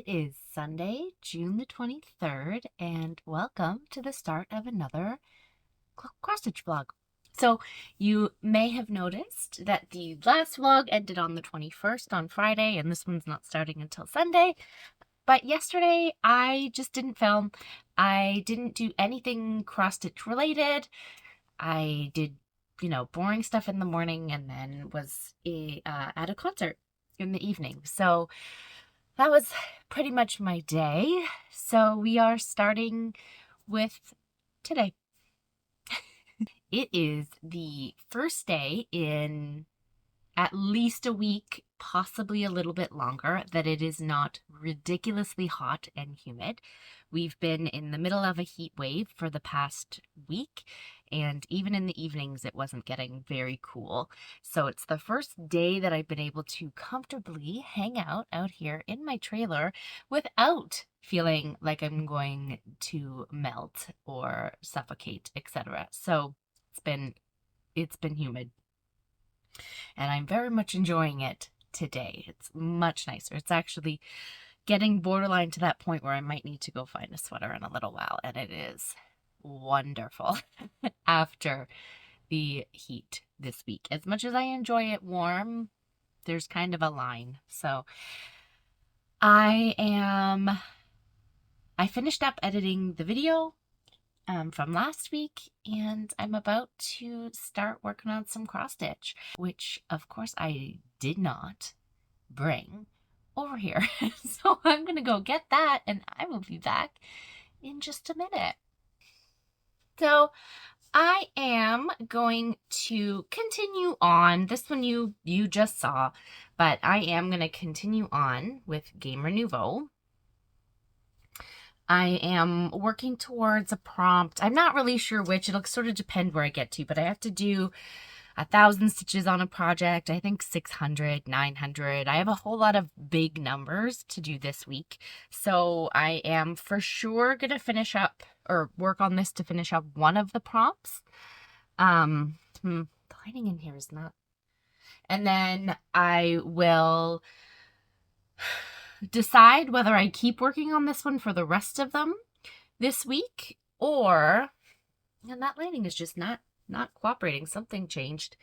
It is Sunday, June the 23rd, and welcome to the start of another cross-stitch vlog. So you may have noticed that the last vlog ended on the 21st on Friday, and this one's not starting until Sunday. But yesterday I just didn't film. I didn't do anything cross-stitch related. I did, boring stuff in the morning and then was at a concert in the evening. So that was pretty much my day. So we are starting with today. It is the first day in at least a week, possibly a little bit longer, that it is not ridiculously hot and humid. We've been in the middle of a heat wave for the past week, and even in the evenings it wasn't getting very cool. So it's the first day that I've been able to comfortably hang out here in my trailer without feeling like I'm going to melt or suffocate, etc. So it's been humid, and I'm very much enjoying it today. It's much nicer. It's actually getting borderline to that point where I might need to go find a sweater in a little while, and it is wonderful after the heat this week. As much as I enjoy it warm, there's kind of a line. So I finished up editing the video from last week, and I'm about to start working on some cross stitch, which of course I did not bring over here. So I'm gonna go get that, and I will be back in just a minute. So I am going to continue on. This one you just saw, but I am going to continue on with Gamer Nouveau. I am working towards a prompt. I'm not really sure which. It'll sort of depend where I get to, but I have to do 1,000 stitches on a project. I think 600, 900. I have a whole lot of big numbers to do this week. So I am for sure going to finish up or work on this to finish up one of the prompts. The lighting in here is not. And then I will decide whether I keep working on this one for the rest of them this week, or, and that lighting is just not cooperating. Something changed.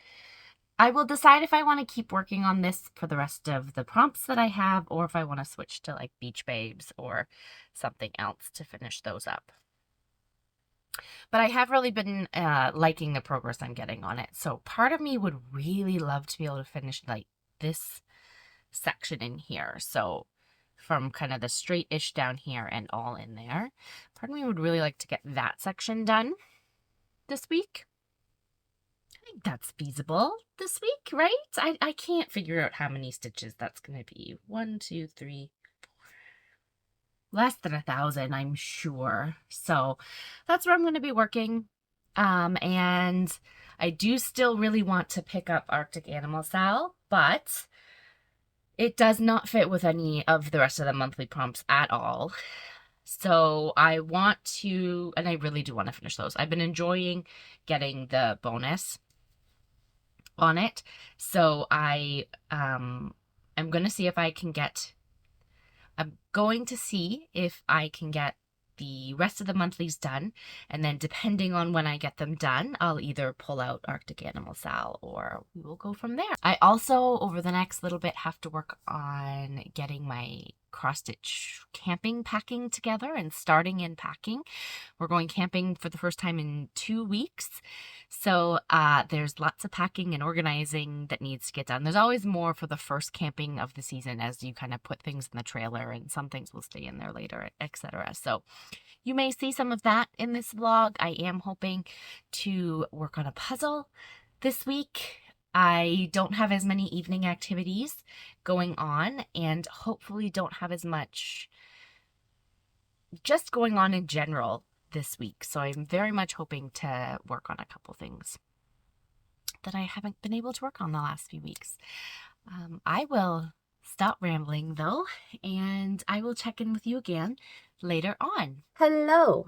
I will decide if I want to keep working on this for the rest of the prompts that I have, or if I want to switch to like Beach Babes or something else to finish those up. But I have really been liking the progress I'm getting on it. So part of me would really love to be able to finish like this section in here. So from kind of the straight-ish down here and all in there. Part of me would really like to get that section done this week. I think that's feasible this week, right? I can't figure out how many stitches that's going to be. 1, 2, 3, 4. Less than 1,000, I'm sure. So that's where I'm going to be working. And I do still really want to pick up Arctic Animal Sal, but it does not fit with any of the rest of the monthly prompts at all. So I want to, and I really do want to finish those. I've been enjoying getting the bonus on it. So I'm going to see if I can get, I'm going to see if I can get the rest of the monthlies done, and then depending on when I get them done, I'll either pull out Arctic Animal Sal or we will go from there. I also, over the next little bit, have to work on getting my cross-stitch camping packing together and starting in packing. We're going camping for the first time in 2 weeks. So there's lots of packing and organizing that needs to get done. There's always more for the first camping of the season as you kind of put things in the trailer, and some things will stay in there later, etc. So you may see some of that in this vlog. I am hoping to work on a puzzle this week. I don't have as many evening activities going on, and hopefully don't have as much just going on in general this week. So I'm very much hoping to work on a couple things that I haven't been able to work on the last few weeks. I will stop rambling though, and I will check in with you again later on. Hello.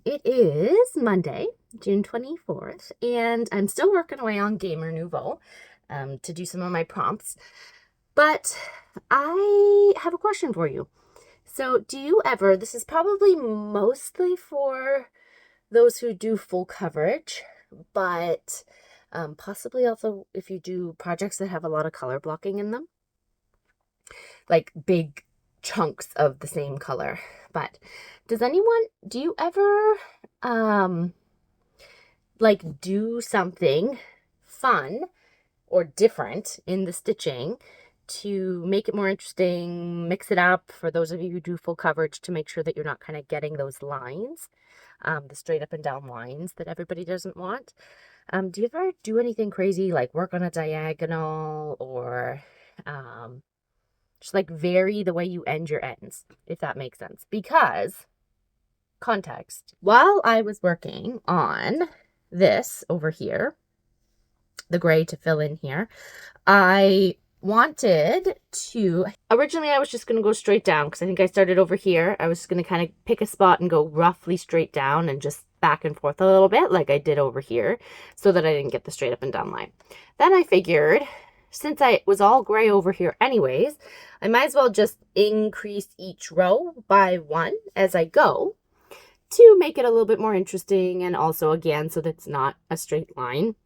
It is Monday, June 24th, and I'm still working away on Gamer Nouveau to do some of my prompts. But I have a question for you. So do you ever, this is probably mostly for those who do full coverage, but possibly also if you do projects that have a lot of color blocking in them, like big chunks of the same color. But do you ever like do something fun or different in the stitching to make it more interesting, mix it up for those of you who do full coverage to make sure that you're not kind of getting those lines, the straight up and down lines that everybody doesn't want? Do you ever do anything crazy like work on a diagonal or just like vary the way you end your ends, if that makes sense? Because context, while I was working on this over here, the gray to fill in here, I wanted to, originally I was just going to go straight down because I think I started over here. I was just going to kind of pick a spot and go roughly straight down and just back and forth a little bit like I did over here so that I didn't get the straight up and down line. Then I figured, since I was all gray over here anyways, I might as well just increase each row by 1 as I go to make it a little bit more interesting, and also again so that it's not a straight line.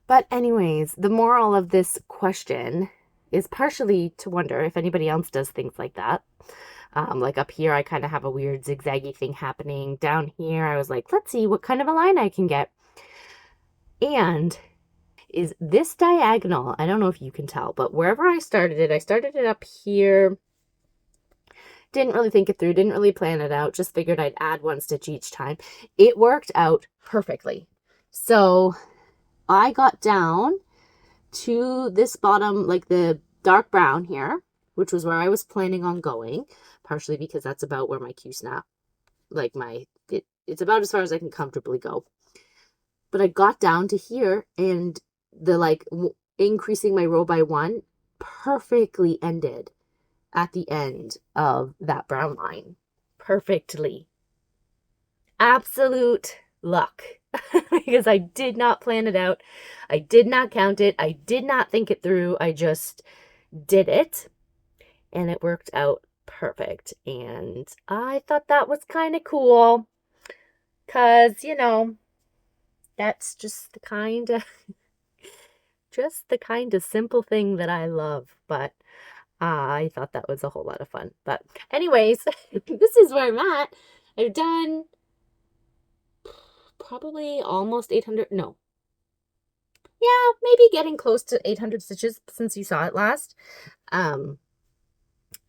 But anyways, the moral of this question is partially to wonder if anybody else does things like that. Like up here, I kind of have a weird zigzaggy thing happening. Down here, I was like, let's see what kind of a line I can get. And is this diagonal, I don't know if you can tell, but wherever I started it up here. Didn't really think it through, didn't really plan it out, just figured I'd add 1 stitch each time. It worked out perfectly. So I got down to this bottom, like the dark brown here, which was where I was planning on going, partially because that's about where my Q-snap, like it's about as far as I can comfortably go. But I got down to here, and the increasing my row by 1 perfectly ended at the end of that brown line. Perfectly. Absolute luck. Because I did not plan it out. I did not count it. I did not think it through. I just did it. And it worked out perfect. And I thought that was kind of cool. Because, you know, that's just the kind of simple thing that I love. But I thought that was a whole lot of fun. But anyways, this is where I'm at. I've done probably almost 800. No. Yeah, maybe getting close to 800 stitches since you saw it last.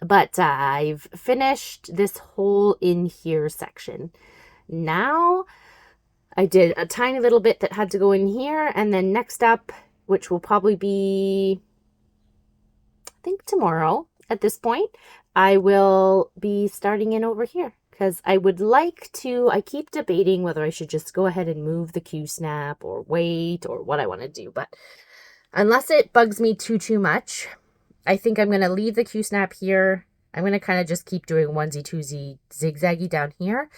But I've finished this whole in here section. Now I did a tiny little bit that had to go in here. And then next up, which will probably be, I think tomorrow at this point, I will be starting in over here because I would like to, I keep debating whether I should just go ahead and move the Q-snap or wait or what I want to do. But unless it bugs me too much, I think I'm going to leave the Q-snap here. I'm going to kind of just keep doing onesie twosie zigzaggy down here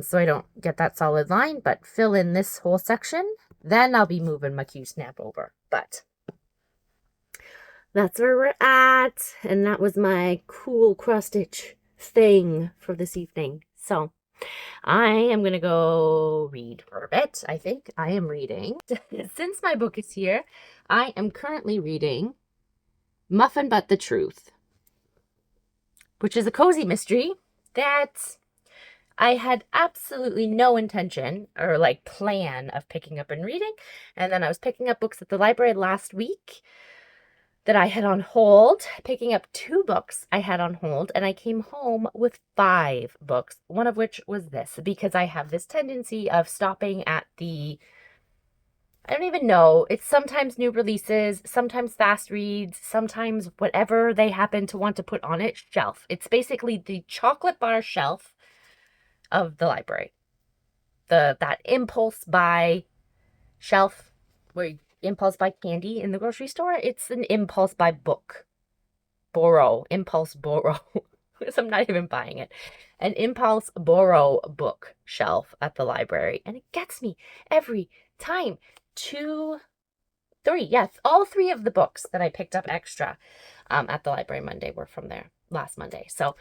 so I don't get that solid line, but fill in this whole section. Then I'll be moving my Q-snap over. But that's where we're at. And that was my cool cross-stitch thing for this evening. So I am going to go read for a bit. I think I am reading. Since my book is here, I am currently reading Muffin But the Truth, which is a cozy mystery that I had absolutely no intention or like plan of picking up and reading. And then I was picking up books at the library last week that I had on hold, picking up 2 books I had on hold, and I came home with 5 books, one of which was this, because I have this tendency of stopping at the, I don't even know, it's sometimes new releases, sometimes fast reads, sometimes whatever they happen to want to put on it, shelf. It's basically the chocolate bar shelf of the library. That impulse buy shelf where you impulse buy candy in the grocery store. It's an impulse buy book. Impulse borrow. So I'm not even buying it. An impulse borrow book shelf at the library. And it gets me every time. 2, 3. Yes, all 3 of the books that I picked up extra at the library Monday were from there. last Monday. So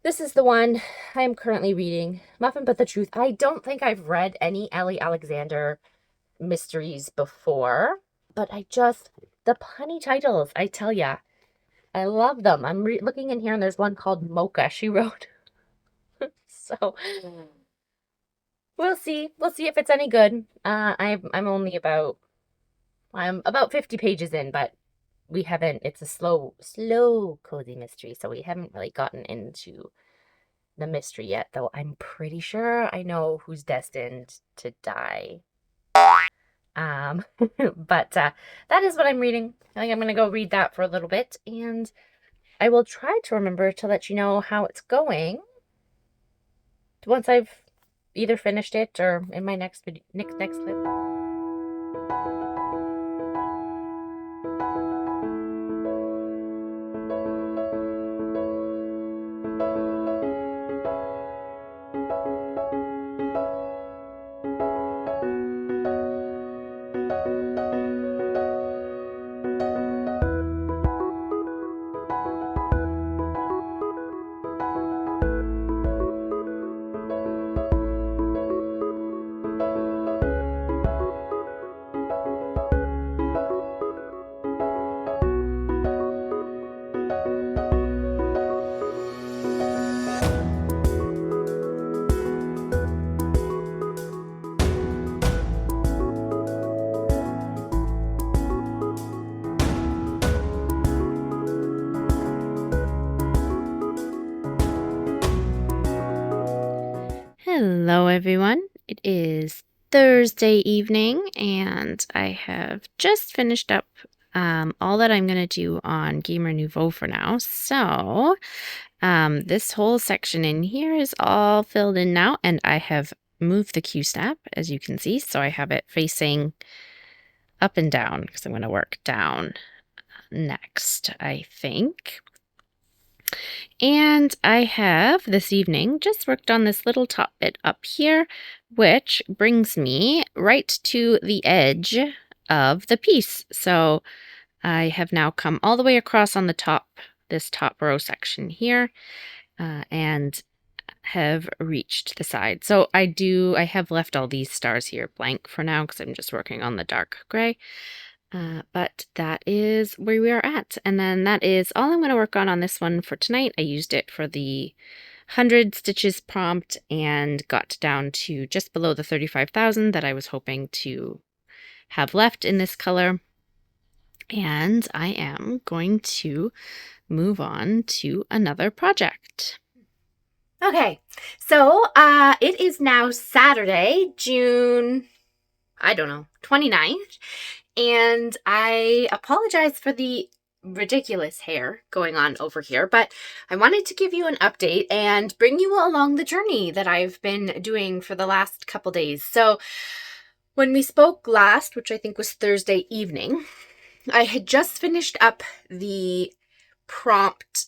this is the one I am currently reading, Muffin But the Truth. I don't think I've read any Ellie Alexander mysteries before, but the punny titles, I tell ya, I love them. I'm looking in here and there's one called Mocha she wrote. So we'll see. We'll see if it's any good. I'm about 50 pages in, but we haven't, it's a slow cozy mystery, so we haven't really gotten into the mystery yet, though I'm pretty sure I know who's destined to die. But that is what I'm reading. I think I'm going to go read that for a little bit, and I will try to remember to let you know how it's going once I've either finished it or in my next video, next clip. Hello everyone, it is Thursday evening and I have just finished up all that I'm going to do on Gamer Nouveau for now. So this whole section in here is all filled in now, and I have moved the Q snap, as you can see, so I have it facing up and down because I'm going to work down next, I think. And I have this evening just worked on this little top bit up here, which brings me right to the edge of the piece. So I have now come all the way across on the top, this top row section here, and have reached the side. So I have left all these stars here blank for now because I'm just working on the dark gray. But that is where we are at. And then that is all I'm going to work on this one for tonight. I used it for the 100 stitches prompt and got down to just below the 35,000 that I was hoping to have left in this color. And I am going to move on to another project. Okay, so it is now Saturday, June, I don't know, 29th. And I apologize for the ridiculous hair going on over here, but I wanted to give you an update and bring you along the journey that I've been doing for the last couple days. So when we spoke last, which I think was Thursday evening, I had just finished up the prompt,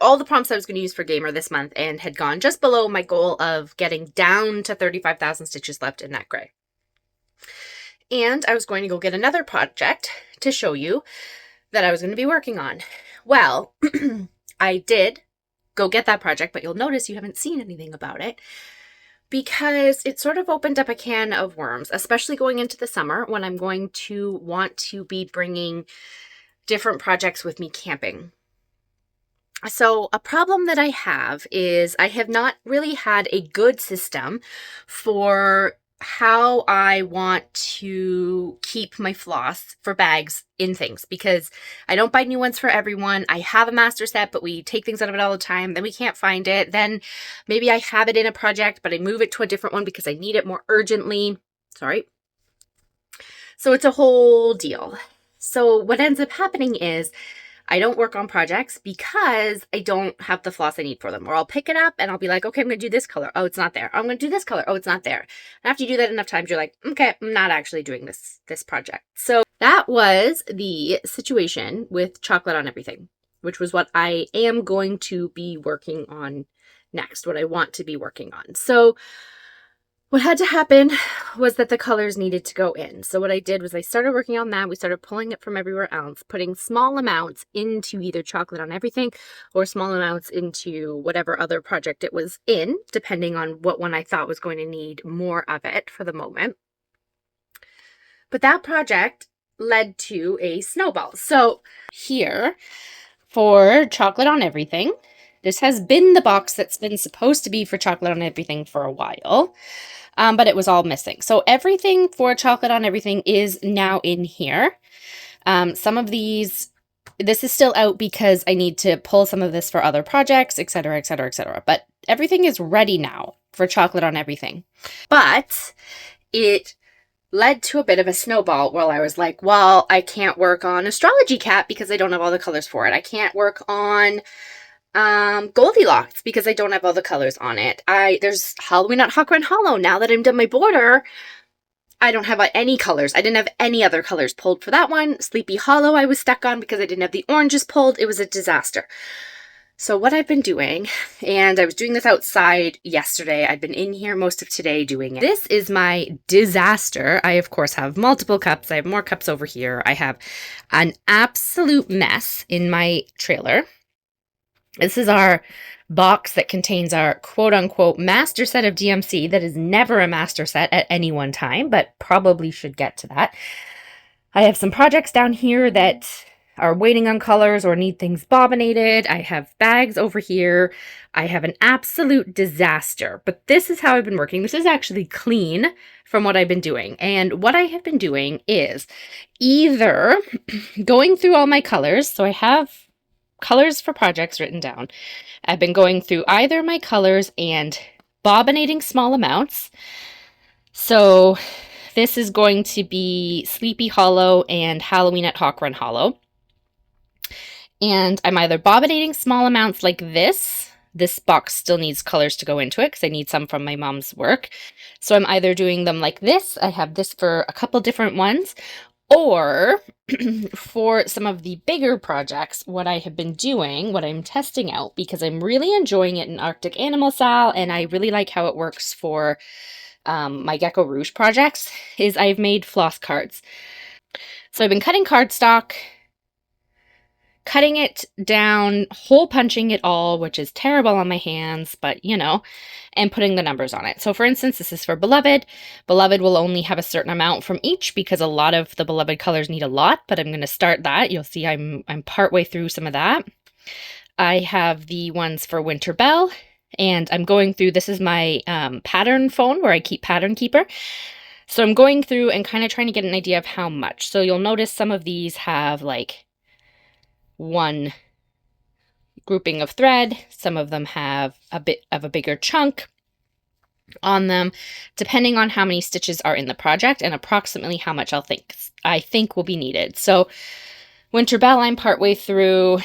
all the prompts I was going to use for Gamer this month, and had gone just below my goal of getting down to 35,000 stitches left in that gray. And I was going to go get another project to show you that I was going to be working on. Well, I did go get that project, but you'll notice you haven't seen anything about it because it sort of opened up a can of worms, especially going into the summer when I'm going to want to be bringing different projects with me camping. So a problem that I have is I have not really had a good system for how I want to keep my floss for bags in things, because I don't buy new ones for everyone. I have a master set, but we take things out of it all the time. Then we can't find it. Then maybe I have it in a project, but I move it to a different one because I need it more urgently. Sorry. So it's a whole deal. So what ends up happening is I don't work on projects because I don't have the floss I need for them. Or I'll pick it up and I'll be like, okay, I'm going to do this color. Oh, it's not there. I'm going to do this color. Oh, it's not there. And after you do that enough times, you're like, okay, I'm not actually doing this project. So that was the situation with chocolate on everything, which was what I am going to be working on next, what I want to be working on. So what had to happen was that the colors needed to go in. So what I did was I started working on that. We started pulling it from everywhere else, putting small amounts into either chocolate on everything or small amounts into whatever other project it was in, depending on what one I thought was going to need more of it for the moment. But that project led to a snowball. So here for chocolate on everything, this has been the box that's been supposed to be for chocolate on everything for a while. But it was all missing. So everything for chocolate on everything is now in here. Some of these, this is still out because I need to pull some of this for other projects, etc., etc., etc. But everything is ready now for chocolate on everything. But it led to a bit of a snowball where I was like, well, I can't work on Astrology Cat because I don't have all the colors for it. I can't work on Goldilocks because I don't have all the colors on it. There's Halloween at Hawk Run Hollow. Now that I'm done my border, I don't have any colors. I didn't have any other colors pulled for that one. Sleepy Hollow I was stuck on because I didn't have the oranges pulled. It was a disaster. So what I've been doing, and I was doing this outside yesterday. I've been in here most of today doing it. This is my disaster. I, of course, have multiple cups. I have more cups over here. I have an absolute mess in my trailer. This is our box that contains our quote-unquote master set of DMC that is never a master set at any one time, but probably should get to that. I have some projects down here that are waiting on colors or need things bobbinated. I have bags over here. I have an absolute disaster, but this is how I've been working. This is actually clean from what I've been doing. And what I have been doing is either going through all my colors. So I have colors for projects written down. I've been going through either my colors and bobbinating small amounts. So this is going to be Sleepy Hollow and Halloween at Hawk Run Hollow. And I'm either bobbinating small amounts like this. This box still needs colors to go into it because I need some from my mom's work. So I'm either doing them like this. I have this for a couple different ones. Or for some of the bigger projects, what I have been doing, what I'm testing out, because I'm really enjoying it in Arctic Animal Sal, and I really like how it works for my Gecko Rouge projects, is I've made floss cards. So I've been cutting cardstock, cutting it down, hole punching it all, which is terrible on my hands, but you know, and putting the numbers on it. So for instance, this is for Beloved. Beloved will only have a certain amount from each because a lot of the Beloved colors need a lot, but I'm going to start that. You'll see I'm partway through some of that. I have the ones for Winter Bell, and I'm going through, this is my pattern phone where I keep Pattern Keeper. So I'm going through and kind of trying to get an idea of how much. So you'll notice some of these have like one grouping of thread. Some of them have a bit of a bigger chunk on them, depending on how many stitches are in the project and approximately how much I think will be needed. So Winter Bell I'm partway through,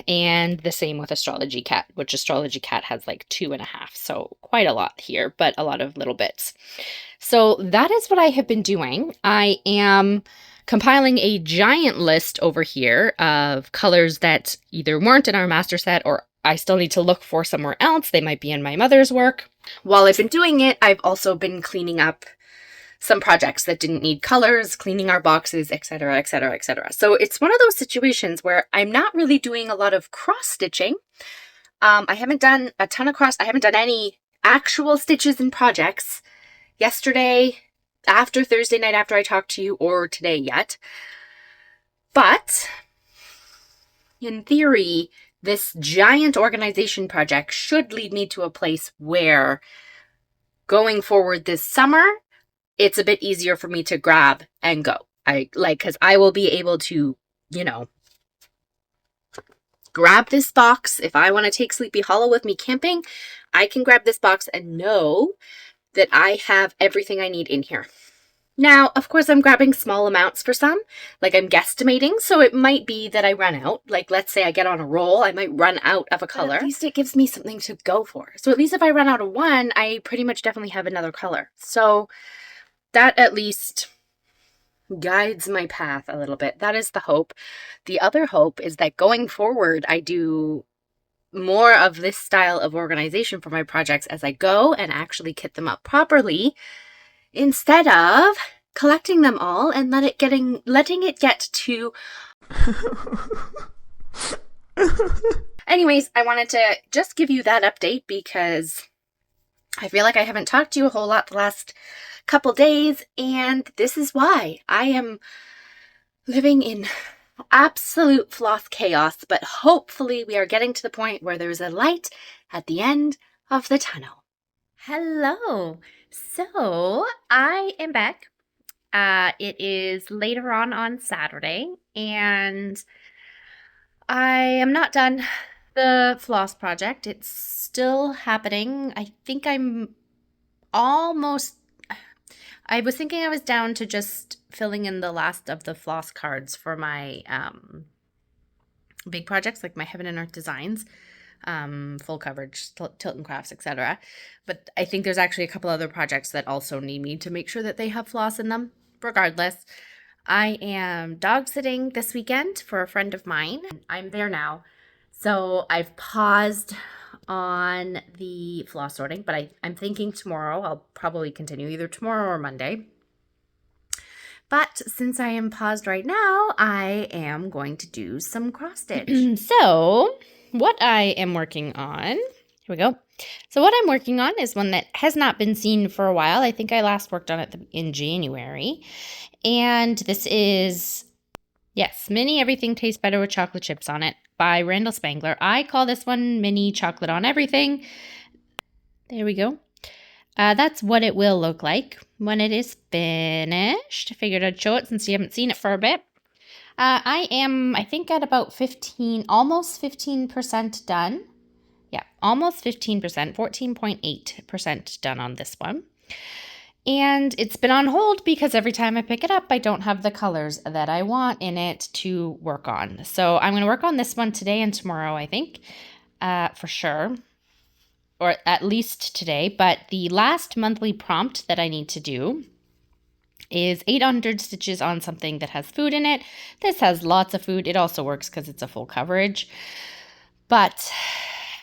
and the same with Astrology Cat, which Astrology Cat has like 2.5. So quite a lot here, but a lot of little bits. So that is what I have been doing. I am compiling a giant list over here of colors that either weren't in our master set or I still need to look for somewhere else. They might be in my mother's work. While I've been doing it, I've also been cleaning up some projects that didn't need colors, cleaning our boxes, etc., etc., etc. So it's one of those situations where I'm not really doing a lot of cross-stitching. I haven't done a ton of I haven't done any actual stitches in projects yesterday, after Thursday night after I talked to you, or today yet. But in theory, this giant organization project should lead me to a place where going forward this summer, it's a bit easier for me to grab and go. Because I will be able to, you know, grab this box. If I want to take Sleepy Hollow with me camping, I can grab this box and know that I have everything I need in here. Now, of course, I'm grabbing small amounts for some, like I'm guesstimating, so it might be that I run out. Like, let's say I get on a roll, I might run out of a color. But at least it gives me something to go for. So at least if I run out of one, I pretty much definitely have another color. So that at least guides my path a little bit. That is the hope. The other hope is that going forward, I do more of this style of organization for my projects as I go and actually kit them up properly instead of collecting them all and letting it get to Anyways, I wanted to just give you that update because I feel like I haven't talked to you a whole lot the last couple days, and this is why. I am living in absolute floss chaos, but hopefully we are getting to the point where there's a light at the end of the tunnel. Hello. So I am back. It is later on Saturday, and I am not done the floss project. It's still happening. I think I'm almost... I was thinking I was down to just filling in the last of the floss cards for my big projects, like my Heaven and Earth designs, full coverage, Tilton Crafts, etc. But I think there's actually a couple other projects that also need me to make sure that they have floss in them. Regardless, I am dog sitting this weekend for a friend of mine. I'm there now. So I've paused on the floss sorting, but I'm thinking tomorrow I'll probably continue, either tomorrow or Monday. But since I am paused right now, I am going to do some cross stitch. So what I am working on, here we go. So what I'm working on is one that has not been seen for a while. I think I last worked on it in January. And this is, yes, Mini Everything Tastes Better with Chocolate Chips on It by Randall Spangler. I call this one Mini Chocolate on Everything. There we go. That's what it will look like when it is finished. I figured I'd show it since you haven't seen it for a bit. I am, I think, at about 15, almost 15% done. Yeah, almost 15%, 14.8% done on this one. And it's been on hold because every time I pick it up, I don't have the colors that I want in it to work on. So I'm going to work on this one today and tomorrow, I think, for sure. Or at least today. But the last monthly prompt that I need to do is 800 stitches on something that has food in it. This has lots of food. It also works because it's a full coverage. But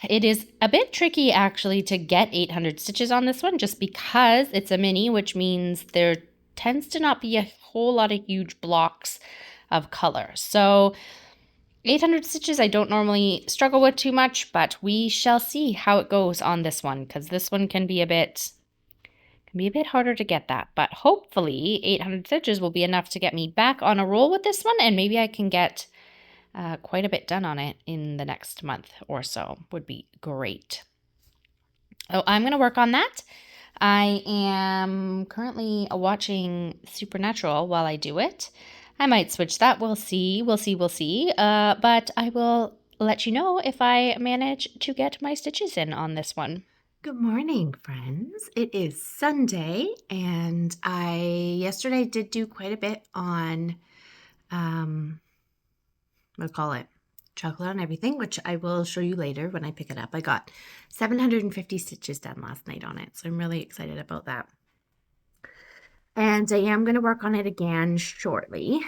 it is a bit tricky, actually, to get 800 stitches on this one just because it's a mini, which means there tends to not be a whole lot of huge blocks of color. So 800 stitches I don't normally struggle with too much, but we shall see how it goes on this one because this one can be a bit harder to get that. But hopefully 800 stitches will be enough to get me back on a roll with this one, and maybe I can get quite a bit done on it in the next month or so. Would be great. Oh, I'm going to work on that. I am currently watching Supernatural while I do it. I might switch that. We'll see. But I will let you know if I manage to get my stitches in on this one. Good morning, friends. It is Sunday, and yesterday did do quite a bit on Chocolate on Everything, which I will show you later when I pick it up. I got 750 stitches done last night on it, so I'm really excited about that. And I am going to work on it again shortly,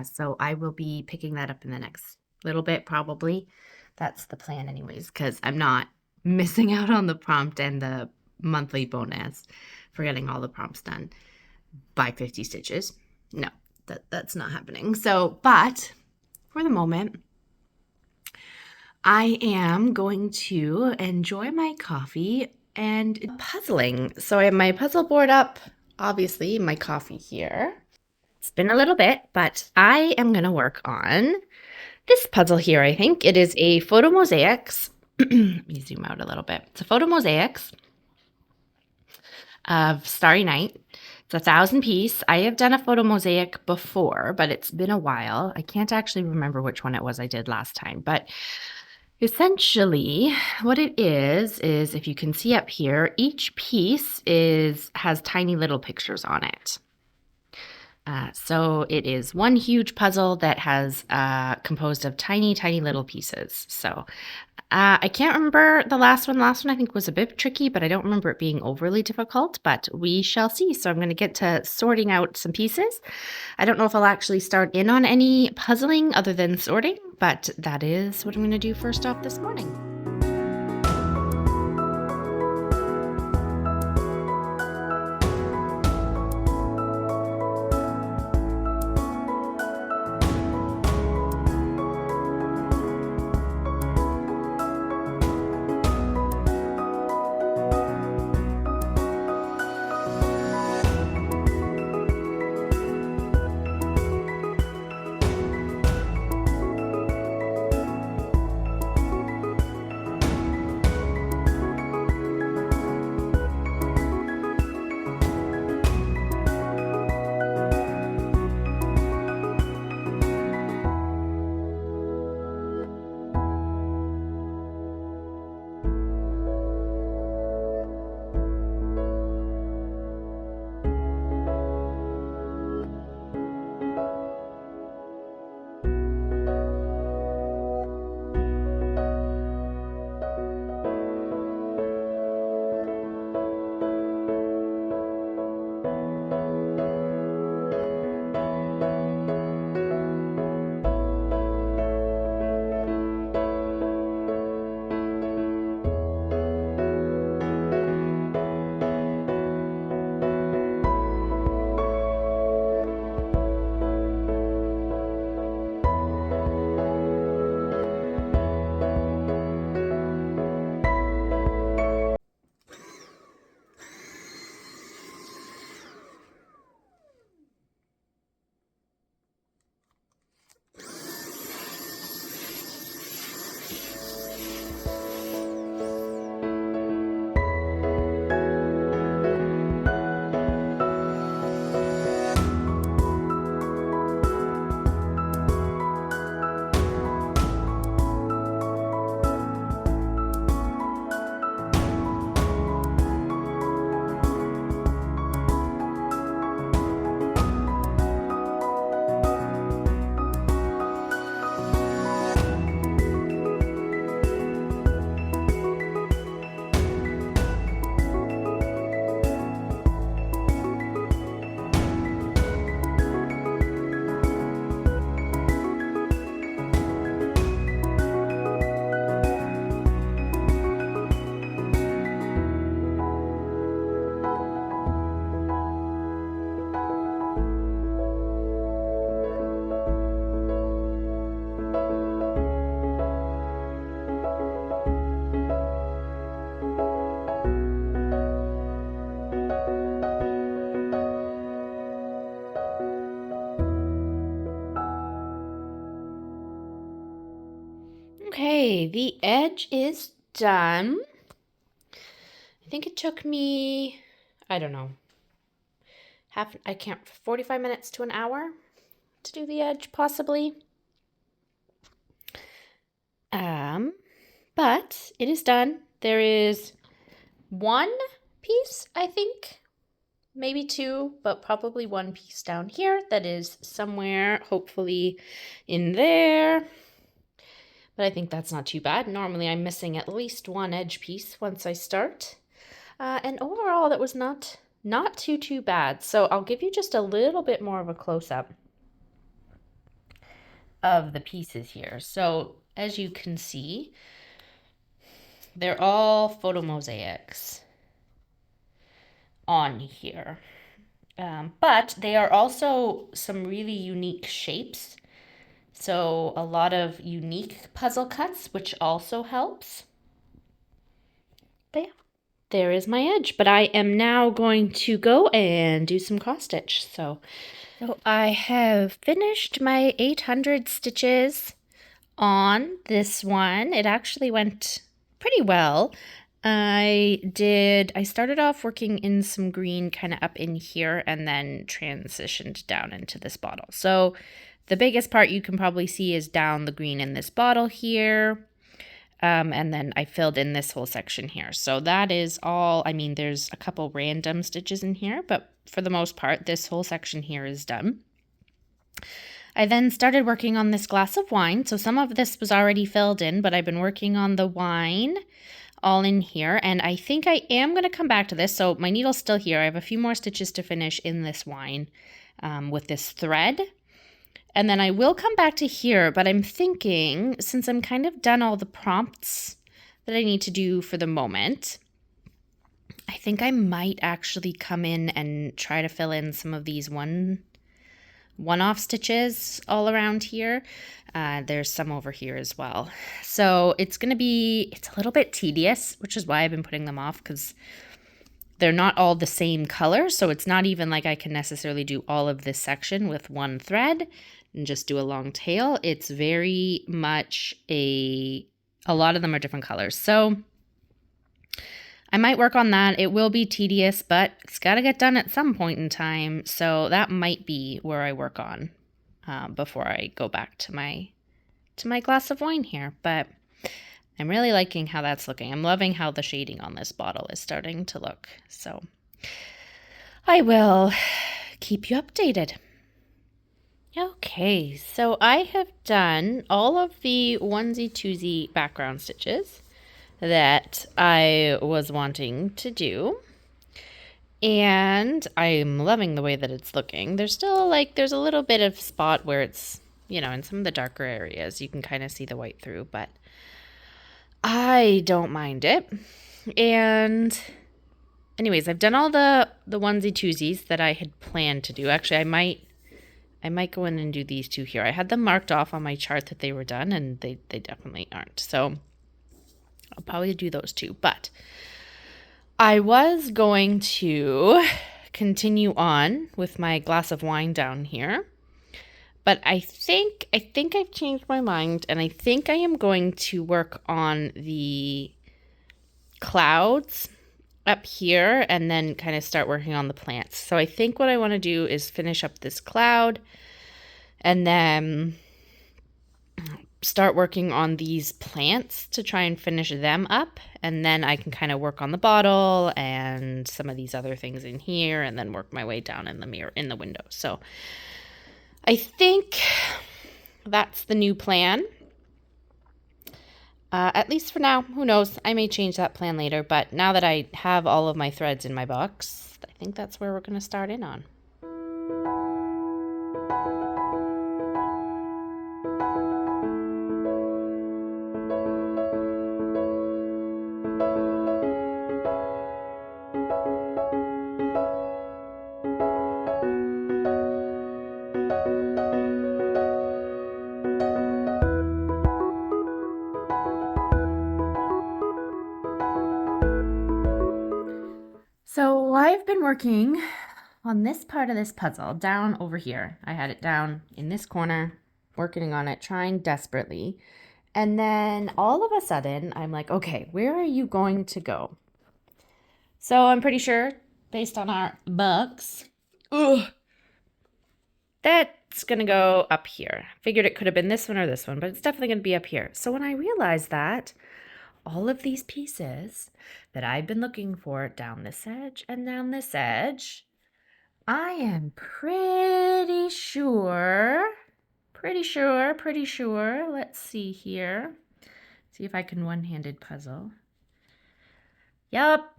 so I will be picking that up in the next little bit, probably. That's the plan anyways, because I'm not missing out on the prompt and the monthly bonus for getting all the prompts done by 50 stitches. No, that's not happening. So, but for the moment, I am going to enjoy my coffee and puzzling. So I have my puzzle board up, obviously my coffee here. It's been a little bit, but I am going to work on this puzzle here. I think it is a photo mosaics. Let me zoom out a little bit. It's a photo mosaics of Starry Night. It's 1,000 piece. I have done a photo mosaic before, but it's been a while. I can't actually remember which one it was I did last time, but essentially what it is if you can see up here, each piece has tiny little pictures on it. So it is one huge puzzle that has composed of tiny, tiny little pieces. So I can't remember the last one. Last one I think was a bit tricky, but I don't remember it being overly difficult, but we shall see. So I'm going to get to sorting out some pieces. I don't know if I'll actually start in on any puzzling other than sorting, but that is what I'm going to do first off this morning. Okay, the edge is done. I think it took me, I don't know, 45 minutes to an hour to do the edge, possibly. But it is done. There is one piece, I think, maybe two, but probably one piece down here that is somewhere, hopefully in there. But I think that's not too bad. Normally I'm missing at least one edge piece once I start. And overall, that was not too bad. So I'll give you just a little bit more of a close-up of the pieces here. So as you can see, they're all photo mosaics on here. But they are also some really unique shapes. So a lot of unique puzzle cuts, which also helps. But yeah, there is my edge. But I am now going to go and do some cross stitch. So I have finished my 800 stitches on this one. It actually went pretty well. I started off working in some green kind of up in here and then transitioned down into this bottle. So the biggest part you can probably see is down the green in this bottle here. And then I filled in this whole section here. So that is all. I mean, there's a couple random stitches in here, but for the most part, this whole section here is done. I then started working on this glass of wine. So some of this was already filled in, but I've been working on the wine all in here. And I think I am going to come back to this. So my needle's still here. I have a few more stitches to finish in this wine with this thread. And then I will come back to here, but I'm thinking, since I'm kind of done all the prompts that I need to do for the moment, I think I might actually come in and try to fill in some of these one-off stitches all around here. There's some over here as well. So it's a little bit tedious, which is why I've been putting them off, because they're not all the same color. So it's not even like I can necessarily do all of this section with one thread and just do a long tail. It's very much a lot of them are different colors. So I might work on that. It will be tedious, but it's got to get done at some point in time. So that might be where I work on before I go back to my glass of wine here. But I'm really liking how that's looking. I'm loving how the shading on this bottle is starting to look. So I will keep you updated. Okay, so I have done all of the onesie-twosie background stitches that I was wanting to do. And I'm loving the way that it's looking. There's still there's a little bit of spot where it's, in some of the darker areas, you can kind of see the white through, but I don't mind it. And anyways, I've done all the onesie-twosies that I had planned to do. Actually, I might go in and do these two here. I had them marked off on my chart that they were done, and they definitely aren't. So I'll probably do those two. But I was going to continue on with my glass of wine down here. But I think I've changed my mind, and I think I am going to work on the clouds up here and then kind of start working on the plants. So I think what I want to do is finish up this cloud and then start working on these plants to try and finish them up. And then I can kind of work on the bottle and some of these other things in here and then work my way down in the window. So I think that's the new plan. At least for now. Who knows? I may change that plan later, but now that I have all of my threads in my box, I think that's where we're going to start in on. So I've been working on this part of this puzzle down over here. I had it down in this corner, working on it, trying desperately. And then all of a sudden, I'm like, okay, where are you going to go? So I'm pretty sure, based on our books, that's going to go up here. Figured it could have been this one or this one, but it's definitely going to be up here. So when I realized that, all of these pieces that I've been looking for down this edge and down this edge, I am pretty sure, let's see here. See if I can one-handed puzzle. Yup.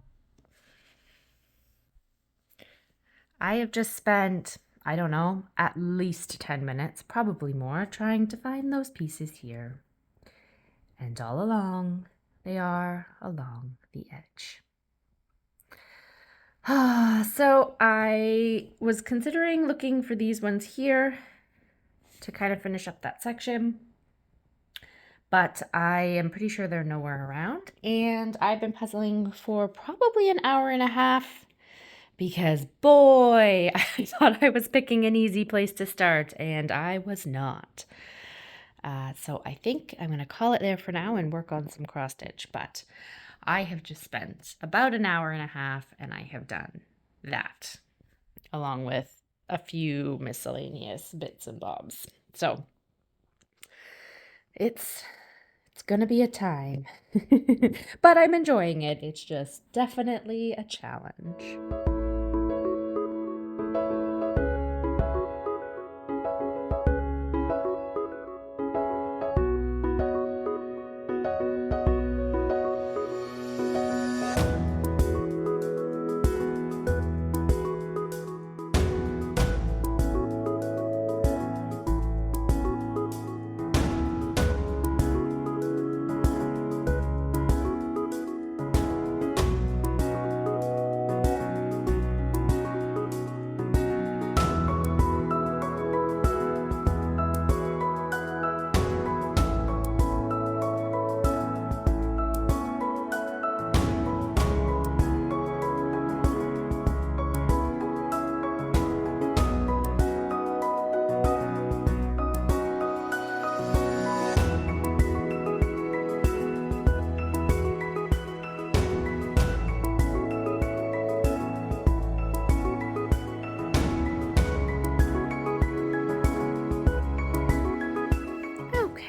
I have just spent, I don't know, at least 10 minutes, probably more, trying to find those pieces here. And all along, they are along the edge. So I was considering looking for these ones here to kind of finish up that section, but I am pretty sure they're nowhere around, and I've been puzzling for probably an hour and a half because, boy, I thought I was picking an easy place to start, and I was not. So I think I'm going to call it there for now and work on some cross stitch, but I have just spent about an hour and a half, and I have done that, along with a few miscellaneous bits and bobs. So it's gonna be a time, but I'm enjoying it. It's just definitely a challenge.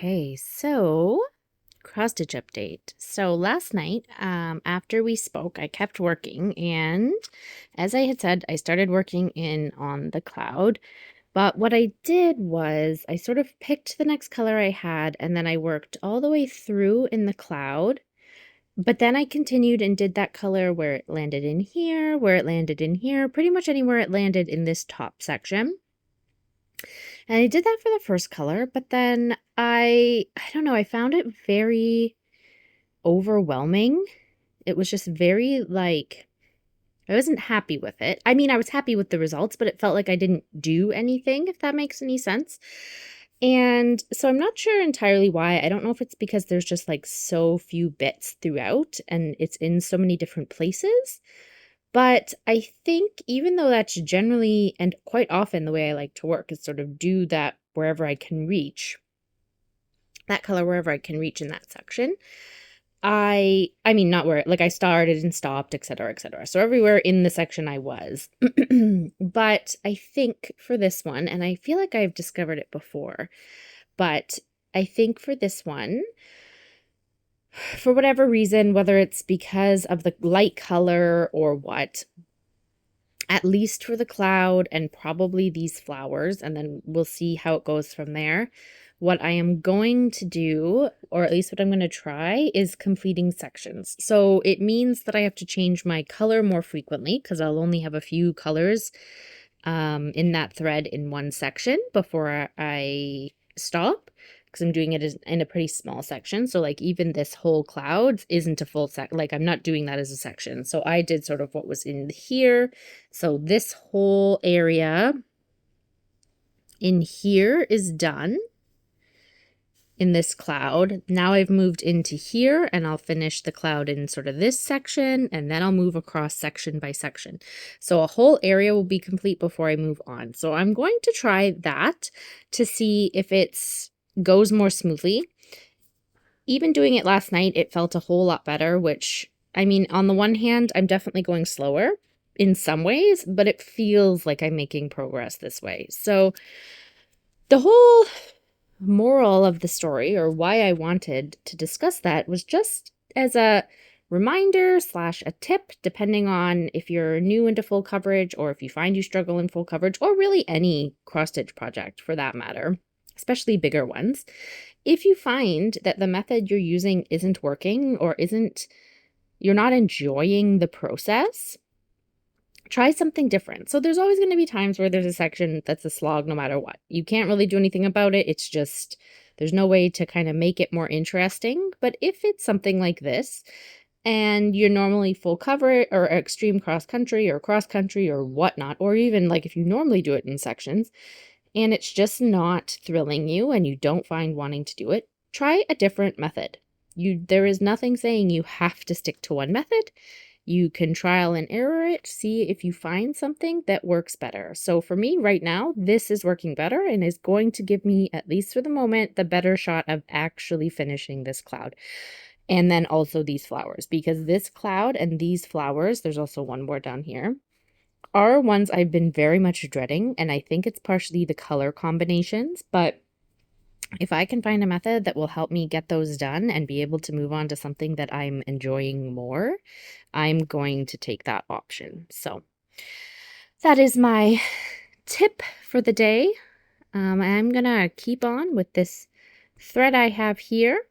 Okay, so cross stitch update. So last night, after we spoke, I kept working, and as I had said, I started working in on the cloud. But what I did was I sort of picked the next color I had, and then I worked all the way through in the cloud. But then I continued and did that color where it landed in here, where it landed in here, pretty much anywhere it landed in this top section. And I did that for the first color, but then I don't know, I found it very overwhelming. It was just very, like, I wasn't happy with it. I mean, I was happy with the results, but it felt like I didn't do anything, if that makes any sense. And so I'm not sure entirely why. I don't know if it's because there's just like so few bits throughout and it's in so many different places. But I think even though that's generally and quite often the way I like to work is sort of do that wherever I can reach, that color wherever I can reach in that section. I mean, not where, like I started and stopped, etc., etc. So everywhere in the section I was. But I think for this one, and I feel like I've discovered it before, but I think for this one, for whatever reason, whether it's because of the light color or what, at least for the cloud and probably these flowers, and then we'll see how it goes from there. What I am going to do, or at least what I'm going to try, is completing sections. So it means that I have to change my color more frequently because I'll only have a few colors in that thread in one section before I stop, because I'm doing it in a pretty small section. So like even this whole cloud isn't a full like I'm not doing that as a section. So I did sort of what was in here. So this whole area in here is done in this cloud. Now I've moved into here and I'll finish the cloud in sort of this section, and then I'll move across section by section. So a whole area will be complete before I move on. So I'm going to try that to see if it's goes more smoothly. even doing it last night, it felt a whole lot better, which, I mean, on the one hand, I'm definitely going slower in some ways, but it feels like I'm making progress this way. So the whole moral of the story, or why I wanted to discuss that, was just as a reminder / a tip, depending on if you're new into full coverage or if you find you struggle in full coverage, or really any cross stitch project for that matter, especially bigger ones. If you find that the method you're using isn't working or you're not enjoying the process, try something different. So there's always going to be times where there's a section that's a slog no matter what. You can't really do anything about it. It's just, there's no way to kind of make it more interesting. But if it's something like this, and you're normally full cover or extreme cross country or whatnot, or even like if you normally do it in sections, and it's just not thrilling you and you don't find wanting to do it, try a different method. There is nothing saying you have to stick to one method. You can trial and error it, see if you find something that works better. So for me right now, this is working better and is going to give me, at least for the moment, the better shot of actually finishing this cloud. And then also these flowers, because this cloud and these flowers, there's also one more down here, are ones I've been very much dreading. And I think it's partially the color combinations, but if I can find a method that will help me get those done and be able to move on to something that I'm enjoying more, I'm going to take that option. So that is my tip for the day. I'm going to keep on with this thread I have here.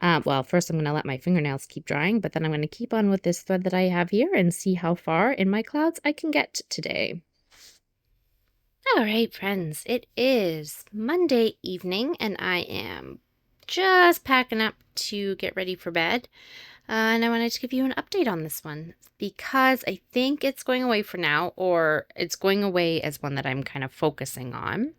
Well, first I'm going to let my fingernails keep drying, but then I'm going to keep on with this thread that I have here and see how far in my clouds I can get today. All right, friends, it is Monday evening and I am just packing up to get ready for bed. And I wanted to give you an update on this one because I think it's going away for now, or it's going away as one that I'm kind of focusing on.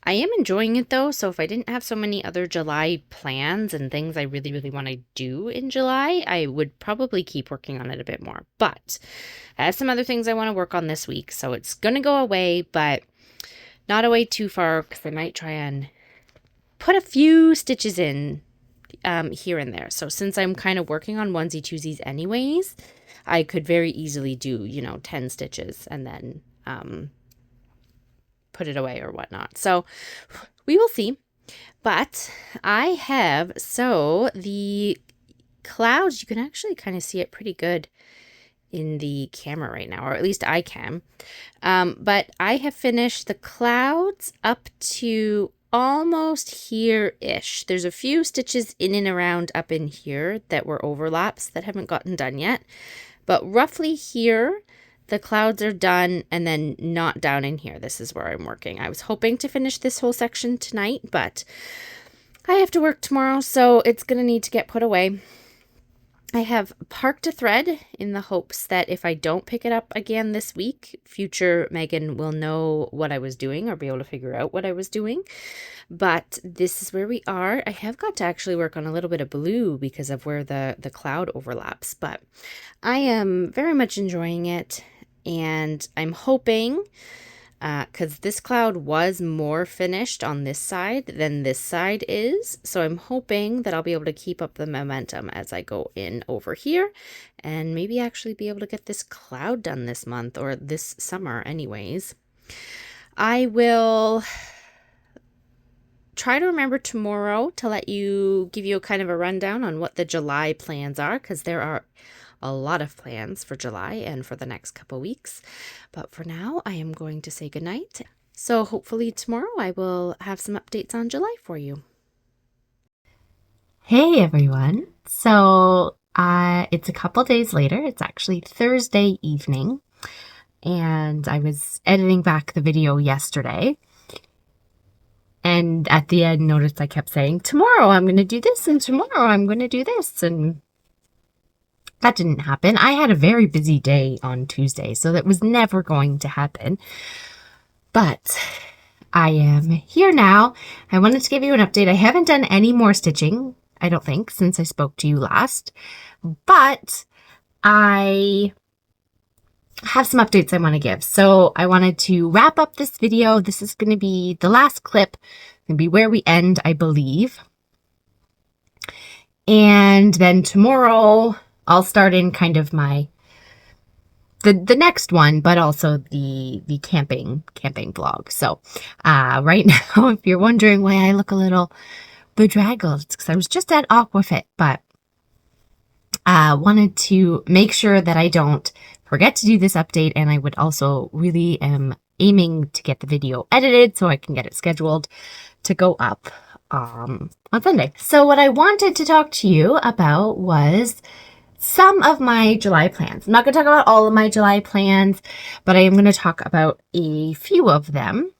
I am enjoying it though, so if I didn't have so many other July plans and things I really, really want to do in July, I would probably keep working on it a bit more. But I have some other things I want to work on this week, so it's going to go away, but not away too far because I might try and put a few stitches in here and there. So since I'm kind of working on onesie twosies anyways, I could very easily do, 10 stitches and then put it away or whatnot. So we will see. But I have, so the clouds, you can actually kind of see it pretty good in the camera right now, or at least I can. But I have finished the clouds up to almost here-ish. There's a few stitches in and around up in here that were overlaps that haven't gotten done yet. But roughly here, the clouds are done, and then not down in here. This is where I'm working. I was hoping to finish this whole section tonight, but I have to work tomorrow, so it's going to need to get put away. I have parked a thread in the hopes that if I don't pick it up again this week, future Megan will know what I was doing or be able to figure out what I was doing. But this is where we are. I have got to actually work on a little bit of blue because of where the cloud overlaps, but I am very much enjoying it, and I'm hoping, because this cloud was more finished on this side than this side is, so I'm hoping that I'll be able to keep up the momentum as I go in over here and maybe actually be able to get this cloud done this month, or this summer anyways. I will try to remember tomorrow to give you a kind of a rundown on what the July plans are, because there are a lot of plans for July and for the next couple weeks. But for now, I am going to say goodnight. So hopefully tomorrow I will have some updates on July for you. Hey everyone. So it's a couple days later. It's actually Thursday evening. And I was editing back the video yesterday. And at the end, noticed I kept saying, tomorrow I'm going to do this, and tomorrow I'm going to do this. And that didn't happen. I had a very busy day on Tuesday, so that was never going to happen. But I am here now. I wanted to give you an update. I haven't done any more stitching, I don't think, since I spoke to you last. But I have some updates I want to give. So I wanted to wrap up this video. This is going to be the last clip. It's going to be where we end, I believe. And then tomorrow I'll start in kind of my the next one, but also the camping vlog. So right now, if you're wondering why I look a little bedraggled, it's because I was just at Aquafit, but wanted to make sure that I don't forget to do this update, and I would also really am aiming to get the video edited so I can get it scheduled to go up on Sunday. So what I wanted to talk to you about was some of my July plans. I'm not going to talk about all of my July plans, but I am going to talk about a few of them,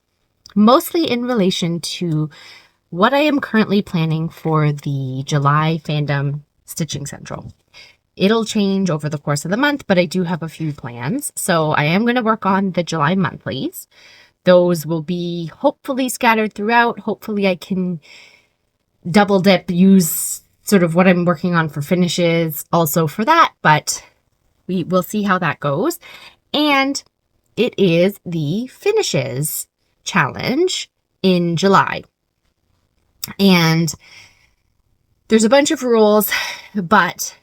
mostly in relation to what I am currently planning for the July Fandom Stitching Central. It'll change over the course of the month, but I do have a few plans. So I am going to work on the July monthlies. Those will be hopefully scattered throughout. Hopefully I can double dip, use sort of what I'm working on for finishes also for that, but we will see how that goes. And it is the finishes challenge in July. And there's a bunch of rules, but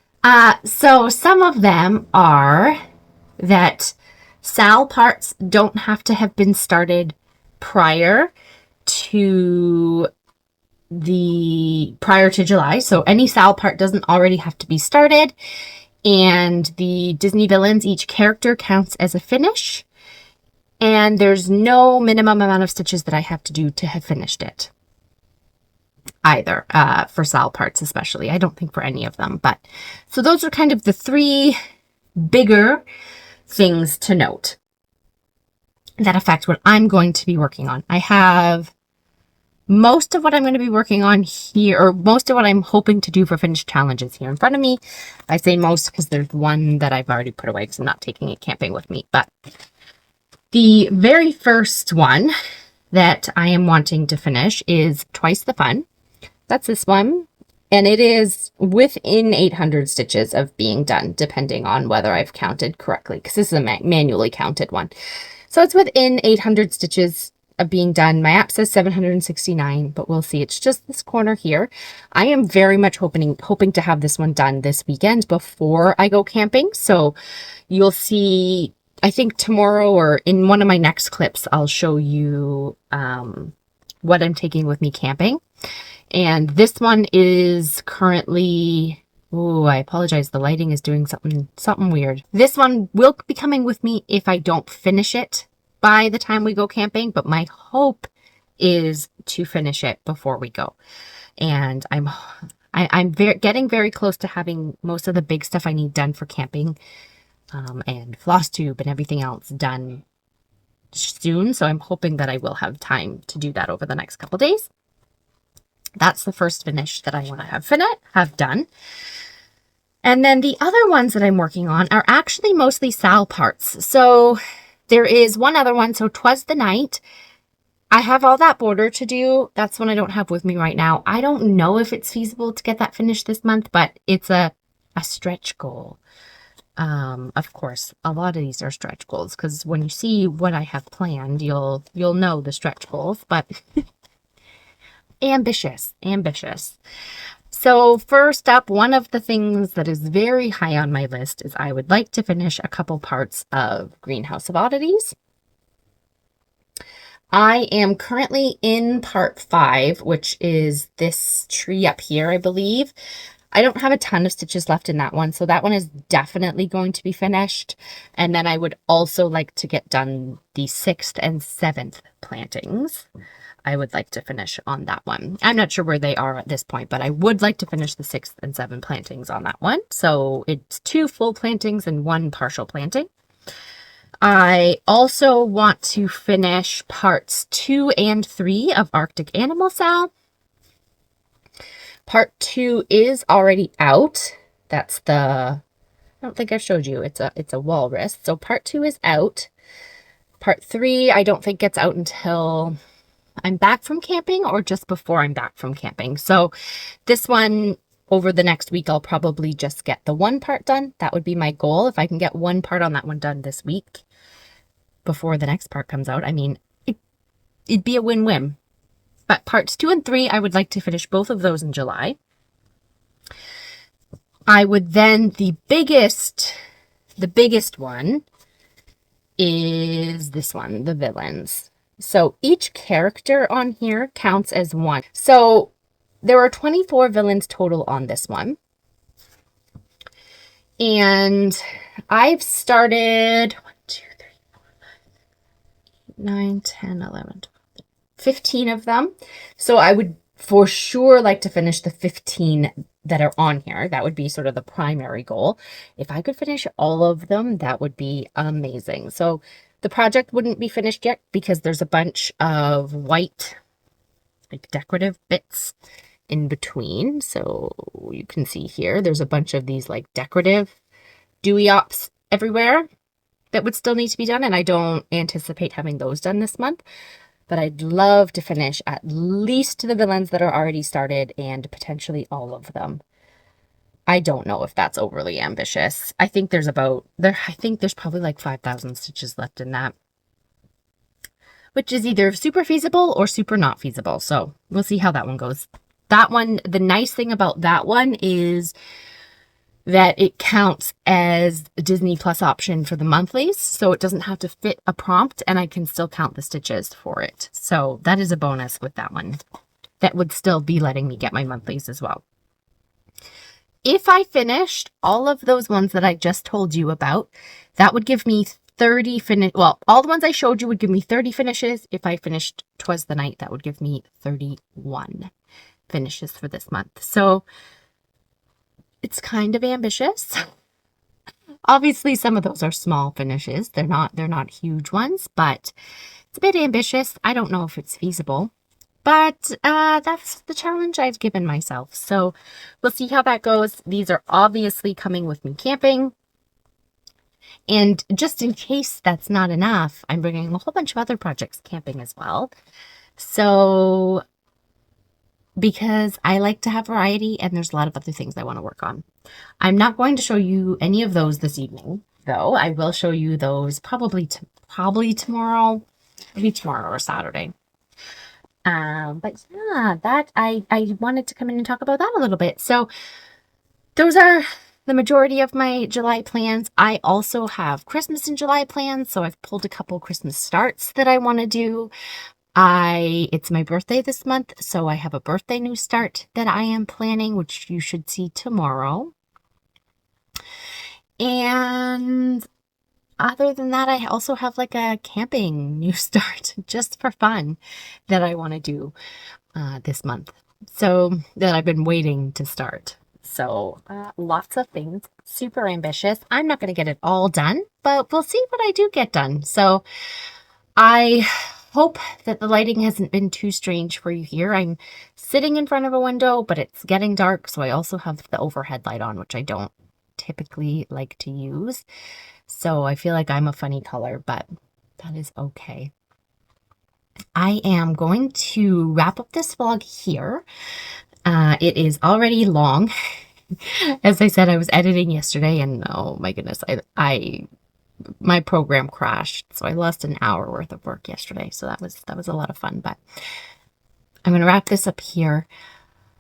so some of them are that sal parts don't have to have been started prior to July. So any sal part doesn't already have to be started. And the Disney villains, each character counts as a finish. And there's no minimum amount of stitches that I have to do to have finished it either, for sal parts especially. I don't think for any of them. But so those are kind of the three bigger things to note that affect what I'm going to be working on. I have most of what I'm going to be working on here, or most of what I'm hoping to do for finished challenges here in front of me. I say most because there's one that I've already put away because I'm not taking it camping with me. But the very first one that I am wanting to finish is Twice the Fun. That's this one. And it is within 800 stitches of being done, depending on whether I've counted correctly, because this is a manually counted one. So it's within 800 stitches of being done. My app says 769, but we'll see. It's just this corner here. I am very much hoping to have this one done this weekend before I go camping. So you'll see, I think tomorrow or in one of my next clips, I'll show you what I'm taking with me camping. And this one is currently, oh, I apologize. The lighting is doing something weird. This one will be coming with me if I don't finish it by the time we go camping, but my hope is to finish it before we go. And I'm getting very close to having most of the big stuff I need done for camping, and FlossTube and everything else done soon. So I'm hoping that I will have time to do that over the next couple days. That's the first finish that I want to have done. And then the other ones that I'm working on are actually mostly sal parts. So there is one other one. So 'Twas the Night. I have all that border to do. That's one I don't have with me right now. I don't know if it's feasible to get that finished this month, but it's a stretch goal. Of course, a lot of these are stretch goals because when you see what I have planned, you'll know the stretch goals, but ambitious. So first up, one of the things that is very high on my list is I would like to finish a couple parts of Greenhouse of Oddities. I am currently in part 5, which is this tree up here, I believe. I don't have a ton of stitches left in that one, so that one is definitely going to be finished. And then I would also like to get done the 6th and 7th plantings. I would like to finish on that one. I'm not sure where they are at this point, but I would like to finish the 6th and 7th plantings on that one. So it's 2 full plantings and 1 partial planting. I also want to finish parts 2 and 3 of Arctic Animal Sal. Part 2 is already out. That's the, I don't think I showed you. It's a walrus. So part 2 is out. Part 3, I don't think gets out until I'm back from camping or just before I'm back from camping. So this one, over the next week, I'll probably just get the 1 part done. That would be my goal. If I can get 1 part on that one done this week before the next part comes out, I mean, it'd be a win-win. But parts 2 and 3, I would like to finish both of those in July. I would then, the biggest one is this one, the villains. So each character on here counts as one. So there are 24 villains total on this one. And I've started 1, 2, 3, 4, 5, 9, 10, 11, 12, 15 of them. So I would for sure like to finish the 15 that are on here. That would be sort of the primary goal. If I could finish all of them, that would be amazing. So the project wouldn't be finished yet because there's a bunch of white, like decorative bits in between. So you can see here, there's a bunch of these like decorative dewy ops everywhere that would still need to be done. And I don't anticipate having those done this month. But I'd love to finish at least the villains that are already started and potentially all of them. I don't know if that's overly ambitious. I think there's probably like 5,000 stitches left in that, which is either super feasible or super not feasible. So we'll see how that one goes. That one, the nice thing about that one is that it counts as a Disney Plus option for the monthlies, so it doesn't have to fit a prompt, and I can still count the stitches for it. So that is a bonus with that one. That would still be letting me get my monthlies as well. If I finished all of those ones that I just told you about, that would give me 30 well, all the ones I showed you would give me 30 finishes. If I finished 'Twas the Night, that would give me 31 finishes for this month. So it's kind of ambitious. Obviously, some of those are small finishes. They're not huge ones, but it's a bit ambitious. I don't know if it's feasible, but that's the challenge I've given myself. So we'll see how that goes. These are obviously coming with me camping. And just in case that's not enough, I'm bringing a whole bunch of other projects camping as well. So because I like to have variety and there's a lot of other things I want to work on. I'm not going to show you any of those this evening, though. I will show you those probably tomorrow, maybe tomorrow or Saturday. But yeah, that I wanted to come in and talk about that a little bit. So those are the majority of my July plans. I also have Christmas in July plans, so I've pulled a couple Christmas starts that I want to do. It's my birthday this month, so I have a birthday new start that I am planning, which you should see tomorrow. And other than that, I also have like a camping new start just for fun that I want to do this month. So that I've been waiting to start. So lots of things, super ambitious. I'm not going to get it all done, but we'll see what I do get done. So I hope that the lighting hasn't been too strange for you here. I'm sitting in front of a window, but it's getting dark, so I also have the overhead light on, which I don't typically like to use. So I feel like I'm a funny color, but that is okay. I am going to wrap up this vlog here. It is already long. As I said, I was editing yesterday, and oh my goodness, my program crashed, so I lost an hour worth of work yesterday. So that was a lot of fun, but I'm going to wrap this up here.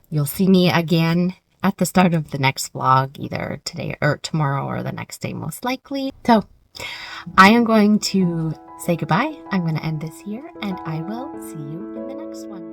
You'll see me again at the start of the next vlog, either today or tomorrow or the next day, most likely. So I am going to say goodbye. I'm going to end this here, and I will see you in the next one.